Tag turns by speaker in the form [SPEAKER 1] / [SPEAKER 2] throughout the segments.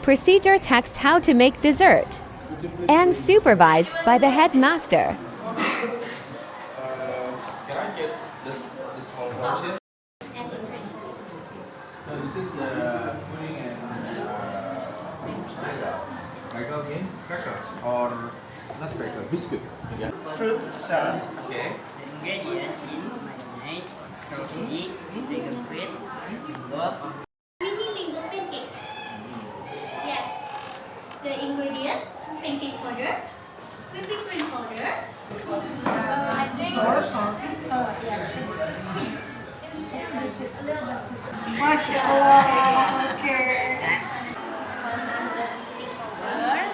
[SPEAKER 1] Procedure text how to make dessert. And supervised by the headmaster.
[SPEAKER 2] Can I get this small portion? So this is the pudding and cracker again? Cracker or not cracker? Biscuit. Yeah. Fruit salad. Okay.
[SPEAKER 3] The ingredients is mayonnaise, strawberry, dragon fruit, bob.
[SPEAKER 4] Mini mango pancakes. Yes. The ingredients: pancake powder, whipping cream powder. I think. Yes, it's sweet. A little bit too sweet.
[SPEAKER 5] Masya Allah. Okay.
[SPEAKER 4] Pudding powder.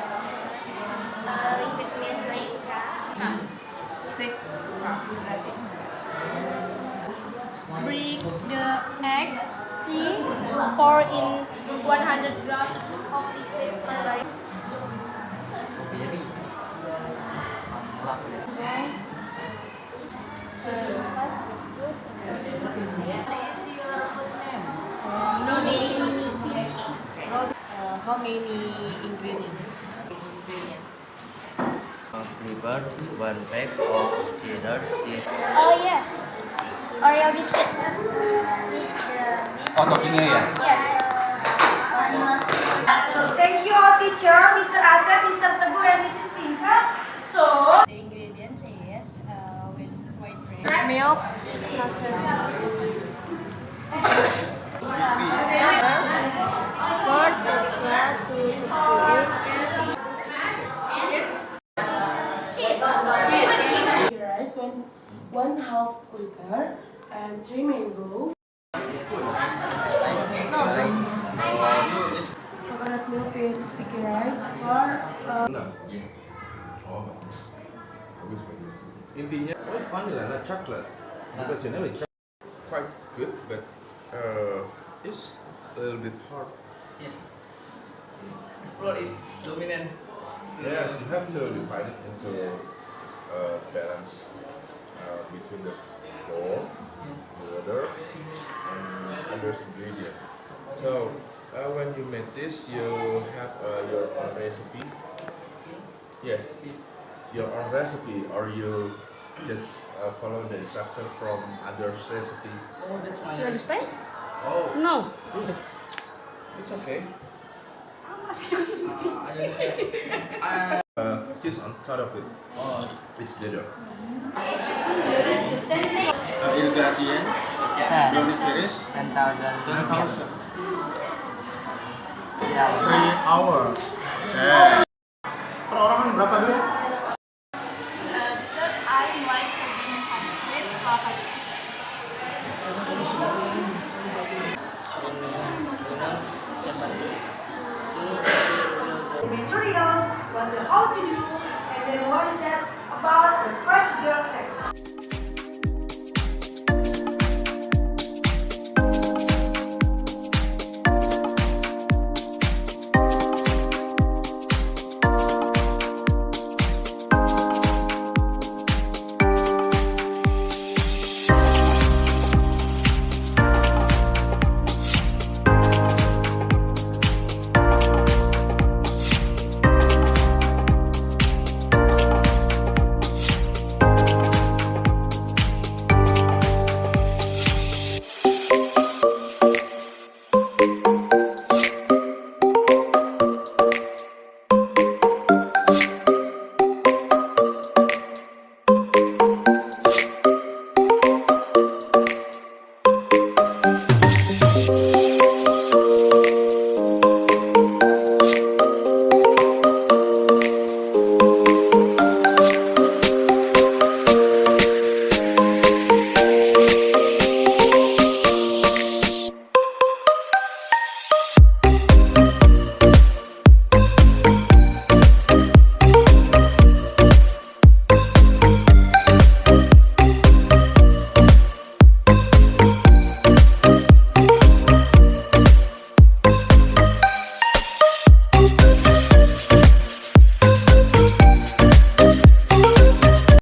[SPEAKER 4] Liquid milk maika.
[SPEAKER 5] Sik gratis.
[SPEAKER 6] Break the egg, tea, pour in 100 grams of liquid powder.
[SPEAKER 3] Berry.
[SPEAKER 4] Strawberry mini cheesecake.
[SPEAKER 5] How many ingredients?
[SPEAKER 3] Prepared 1 pack of cheddar cheese.
[SPEAKER 4] Oh yes. Oreo biscuit.
[SPEAKER 2] Oh, toppingnya ya?
[SPEAKER 4] Yes.
[SPEAKER 5] Thank you all teacher, Mr. Asep, Mr. Teguh, and Mrs. Pinka. So,
[SPEAKER 6] The ingredients is with white bread, milk,
[SPEAKER 4] For the shell to cheese.
[SPEAKER 5] rice, one half liter, and 3 mango. Coconut milk with sticky rice for
[SPEAKER 2] Oh, bagus bagus. Intinya, vanilla not chocolate. Because generally chocolate quite good, but it's a little bit hard.
[SPEAKER 7] Yes. The flour is dominant.
[SPEAKER 2] Yes, you have to divide it into balance between the flour, water, and other ingredient. So when you make this, you have your own recipe. Yeah, your own recipe, or you just follow the instruction from others' recipe.
[SPEAKER 7] Oh, that's my
[SPEAKER 6] you understand?
[SPEAKER 2] Oh,
[SPEAKER 6] No.
[SPEAKER 2] it's okay.
[SPEAKER 7] I
[SPEAKER 2] Just on top of it,
[SPEAKER 7] oh,
[SPEAKER 2] it's better.
[SPEAKER 7] ingredient
[SPEAKER 3] Ten.
[SPEAKER 7] brownie series
[SPEAKER 3] 10,000.
[SPEAKER 7] 10,000.
[SPEAKER 3] Yeah.
[SPEAKER 7] 3 hours. Okay. Per orang berapa duit?
[SPEAKER 6] Because I like cooking with avocado.
[SPEAKER 5] materials, what the how to do, and then what is that about the procedure text.